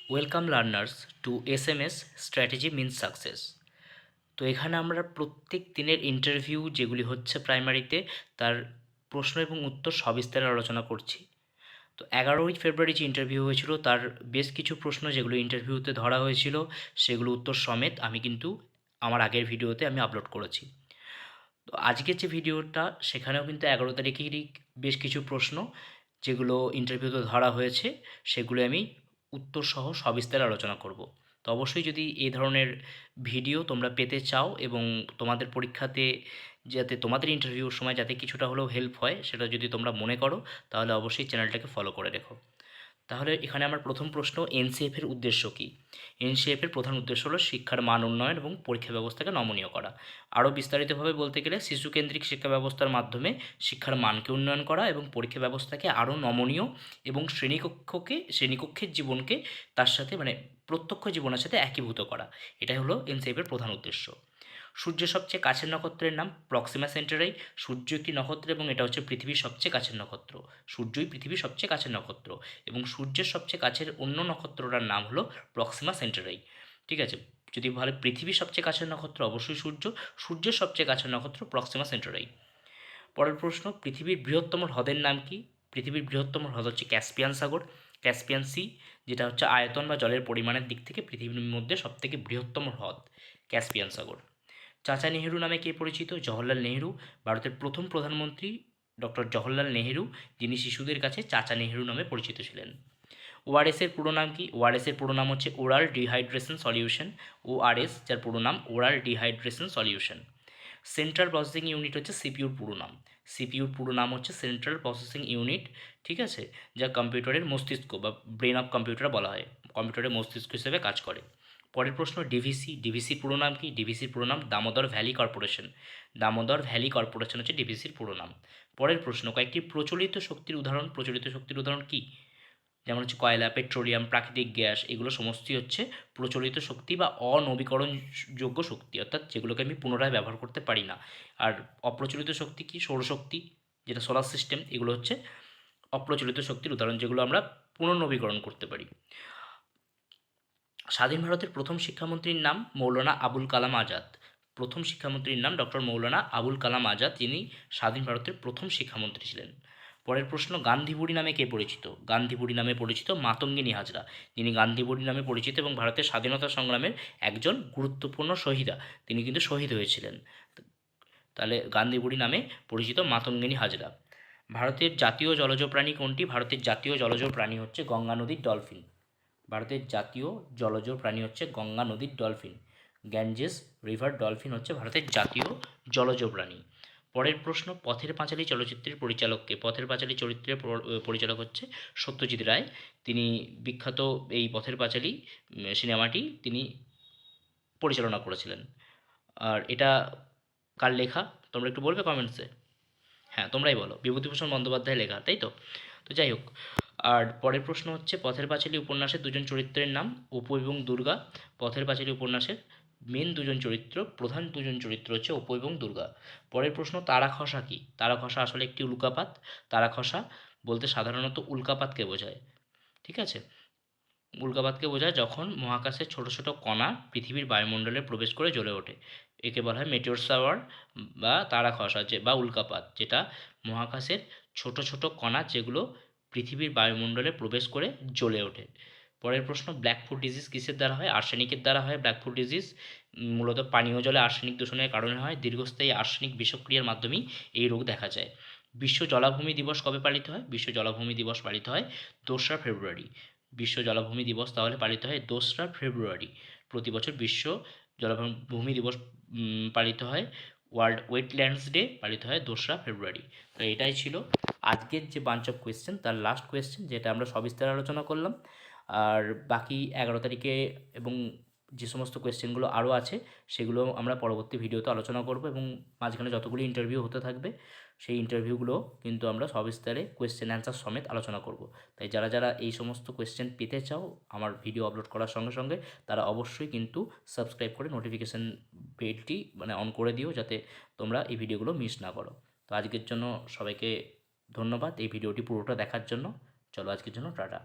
Welcome learners two SMS strategy means success. তো এখানে আমরা প্রত্যেক দিনের ইন্টারভিউ যেগুলি হচ্ছে প্রাইমারিতে তার প্রশ্ন এবং উত্তর সবিস্তারে আলোচনা করছি। তো 11ই ফেব্রুয়ারি যে ইন্টারভিউ হয়েছিল তার বেশ কিছু প্রশ্ন যেগুলো ইন্টারভিউতে ধরা হয়েছিল সেগুলো উত্তর সমেত আমি কিন্তু আমার আগের ভিডিওতে আমি আপলোড করেছি। তো আজকের যে ভিডিওটা সেখানেও কিন্তু 11 তারিখেরই বেশ কিছু প্রশ্ন যেগুলো ইন্টারভিউতে ধরা হয়েছে সেগুলো আমি উত্তরসহ সবিস্তারে আলোচনা করব। তো অবশ্যই যদি এই ধরনের ভিডিও তোমরা পেতে চাও এবং তোমাদের পরীক্ষাতে যাতে তোমাদের ইন্টারভিউর সময় যাতে কিছুটা হলেও হেল্প হয় সেটা যদি তোমরা মনে করো তাহলে অবশ্যই চ্যানেলটাকে ফলো করে রেখো। তাহলে এখানে আমার প্রথম প্রশ্ন, এনসিএফের উদ্দেশ্য কী? এনসিএফের প্রধান উদ্দেশ্য হলো শিক্ষার মান উন্নয়ন এবং পরীক্ষা ব্যবস্থাকে নমনীয় করা। আরও বিস্তারিতভাবে বলতে গেলে শিশুকেন্দ্রিক শিক্ষা ব্যবস্থার মাধ্যমে শিক্ষার মানকে উন্নয়ন করা এবং পরীক্ষা ব্যবস্থাকে আরও নমনীয় এবং শ্রেণীকক্ষের জীবনকে তার সাথে প্রত্যক্ষ জীবনের সাথে একীভূত করা, এটাই হলো এনসিএফের প্রধান উদ্দেশ্য। সূর্যের সবচেয়ে কাছের নক্ষত্রের নাম প্রক্সিমা সেন্টারাই। সূর্য একটি নক্ষত্র এবং এটা হচ্ছে পৃথিবীর সবচেয়ে কাছের নক্ষত্র। সূর্যই পৃথিবীর সবচেয়ে কাছের নক্ষত্র এবং সূর্যের সবচেয়ে কাছের অন্য নক্ষত্রটার নাম হলো প্রক্সিমা সেন্টারাই। ঠিক আছে, যদি বলে পৃথিবীর সবচেয়ে কাছের নক্ষত্র অবশ্যই সূর্য, সূর্যের সবচেয়ে কাছের নক্ষত্র প্রক্সিমা সেন্টারাই। পরের প্রশ্ন, পৃথিবীর বৃহত্তম হ্রদের নাম কি? পৃথিবীর বৃহত্তম হ্রদ হচ্ছে ক্যাসপিয়ান সাগর, ক্যাসপিয়ান সি, যেটা হচ্ছে আয়তন বা জলের পরিমাণের দিক থেকে পৃথিবীর মধ্যে সবথেকে বৃহত্তম হ্রদ ক্যাসপিয়ান সাগর। চাচা নেহেরু নামে কে পরিচিত? জওহরলাল নেহেরু। ভারতের প্রথম প্রধানমন্ত্রী ডক্টর জওহরলাল নেহেরু, যিনি শিশুদের কাছে চাচা নেহেরু নামে পরিচিত ছিলেন। ওআরএসের পুরো নাম কি? ওআরএসের পুরো নাম হচ্ছে ওরাল ডিহাইড্রেশন সলিউশন। ওআরএস যার পুরো নাম oral dehydration solution. Central processing unit হচ্ছে সিপিইউর পুরো নাম। সিপিইউর পুরো নাম হচ্ছে সেন্ট্রাল প্রসেসিং ইউনিট, ঠিক আছে, যা কম্পিউটারের মস্তিষ্ক বা ব্রেন অফ কম্পিউটার বলা হয়, কম্পিউটারের মস্তিষ্ক হিসেবে কাজ করে। পরের প্রশ্ন, ডিভিসি। ডিভিসির পুরো নাম কি? ডিভিসির পুরো নাম Damodar valley corporation. Damodar valley corporation হচ্ছে ডিভিসির পুরো নাম। পরের প্রশ্ন, কয়েকটি প্রচলিত শক্তির উদাহরণ। প্রচলিত শক্তির উদাহরণ কি? যেমন হচ্ছে কয়লা, পেট্রোলিয়াম, প্রাকৃতিক গ্যাস, এগুলো সমস্তই হচ্ছে প্রচলিত শক্তি বা অনবীকরণযোগ্য শক্তি, অর্থাৎ যেগুলোকে আমি পুনরায় ব্যবহার করতে পারি না। আর অপ্রচলিত শক্তি কি? সৌরশক্তি, যেটা সোলার সিস্টেম, এগুলো হচ্ছে অপ্রচলিত শক্তির উদাহরণ যেগুলো আমরা পুনর্নবীকরণ করতে পারি। স্বাধীন ভারতের প্রথম শিক্ষামন্ত্রীর নাম মৌলানা আবুল কালাম আজাদ। প্রথম শিক্ষামন্ত্রীর নাম ডক্টর মৌলানা আবুল কালাম আজাদ, যিনি স্বাধীন ভারতের প্রথম শিক্ষামন্ত্রী ছিলেন। পরের প্রশ্ন, গান্ধী বুড়ি নামে কে পরিচিত? গান্ধী বুড়ি নামে পরিচিত মাতঙ্গিনী হাজরা, যিনি গান্ধী বুড়ি নামে পরিচিত এবং ভারতের স্বাধীনতা সংগ্রামের একজন গুরুত্বপূর্ণ শহীদা, তিনি কিন্তু শহীদ হয়েছিলেন। তাহলে গান্ধী বুড়ি নামে পরিচিত মাতঙ্গিনী হাজরা। ভারতের জাতীয় জলজ প্রাণী কোনটি? ভারতের জাতীয় জলজ প্রাণী হচ্ছে গঙ্গা নদীর ডলফিন। ভারতের জাতীয় জলজ প্রাণী হচ্ছে গঙ্গা নদীর ডলফিন। গ্যাঞ্জেস রিভার ডলফিন হচ্ছে ভারতের জাতীয় জলজ প্রাণী। পরের প্রশ্ন, পথের পাঁচালী চলচ্চিত্রের পরিচালককে? পথের পাঁচালী চরিত্রের পরিচালক হচ্ছে সত্যজিৎ রায়। তিনি বিখ্যাত এই পথের পাঁচালী সিনেমাটি তিনি পরিচালনা করেছিলেন। আর এটা কার লেখা তোমরা একটু বলবে কমেন্টসে? হ্যাঁ, তোমরাই বলো। বিভূতিভূষণ বন্দ্যোপাধ্যায় লেখা, তাই তো? তো যাই হোক, আর পরের প্রশ্ন হচ্ছে পথের পাঁচালী উপন্যাসের দুজন চরিত্রের নাম। অপু এবং দুর্গা। পথের পাঁচালী উপন্যাসের মেন দুজন চরিত্র, প্রধান দুজন চরিত্র হচ্ছে অপু এবং দুর্গা। পরের প্রশ্ন, তারা খসা কী? তারা খসা আসলে একটি উল্কাপাত। তারা খসা বলতে সাধারণত উল্কাপাতকে বোঝায়, ঠিক আছে। উল্কাপাতকে বোঝায় যখন মহাকাশের ছোট ছোট কণা পৃথিবীর বায়ুমণ্ডলে প্রবেশ করে জ্বলে ওঠে, একে বলা হয় মেটিওর শাওয়ার বা তারা খসা বা উল্কাপাত, যেটা মহাকাশের ছোট ছোট কণা যেগুলো পৃথিবীর বায়ুমণ্ডলে প্রবেশ করে জ্বলে ওঠে। পরের প্রশ্ন, ব্ল্যাকফুট ডিজিজ কিসের দ্বারা হয়? আর্সেনিকের দ্বারা হয় ব্ল্যাকফুট ডিজিজ। মূলত পানীয় জলে আর্সেনিক দূষণের কারণে হয়। দীর্ঘস্থায়ী আর্সেনিক বিষক্রিয়ার মাধ্যমেই এই রোগ দেখা যায়। বিশ্ব জলাভূমি দিবস কবে পালিত হয়? বিশ্ব জলাভূমি দিবস পালিত হয় 2রা ফেব্রুয়ারি। বিশ্ব জলাভূমি দিবস তাহলে পালিত হয় 2রা ফেব্রুয়ারি। প্রতি বছর বিশ্ব জলাভূমি দিবস পালিত হয়। ওয়ার্ল্ড ওয়েটল্যান্ডস ডে পালিত হয় 2রা ফেব্রুয়ারি। তো এটাই ছিল আজকের যে বাঞ্চ অফ কোয়েশ্চেন, তার লাস্ট কোয়েশ্চেন, যেটা আমরা সবিস্তারে আলোচনা করলাম। আর বাকি 11 তারিখে এবং যে সমস্ত কোয়েশ্চেনগুলো আরও আছে সেগুলো আমরা পরবর্তী ভিডিওতে আলোচনা করব এবং মাঝখানে যতগুলি ইন্টারভিউ হতে থাকবে সেই ইন্টারভিউগুলো কিন্তু আমরা সবিস্তারে কোয়েশ্চেন অ্যান্সার সমেত আলোচনা করব। তাই যারা যারা এই সমস্ত কোয়েশ্চেন পেতে চাও আমার ভিডিও আপলোড করার সঙ্গে সঙ্গে, তারা অবশ্যই কিন্তু সাবস্ক্রাইব করে নোটিফিকেশান বেলটি অন করে দিও, যাতে তোমরা এই ভিডিওগুলো মিস না করো। তো আজকের জন্য সবাইকে ধন্যবাদ এই ভিডিওটি পুরোটা দেখার জন্য। চলো আজকের জন্য টাটা।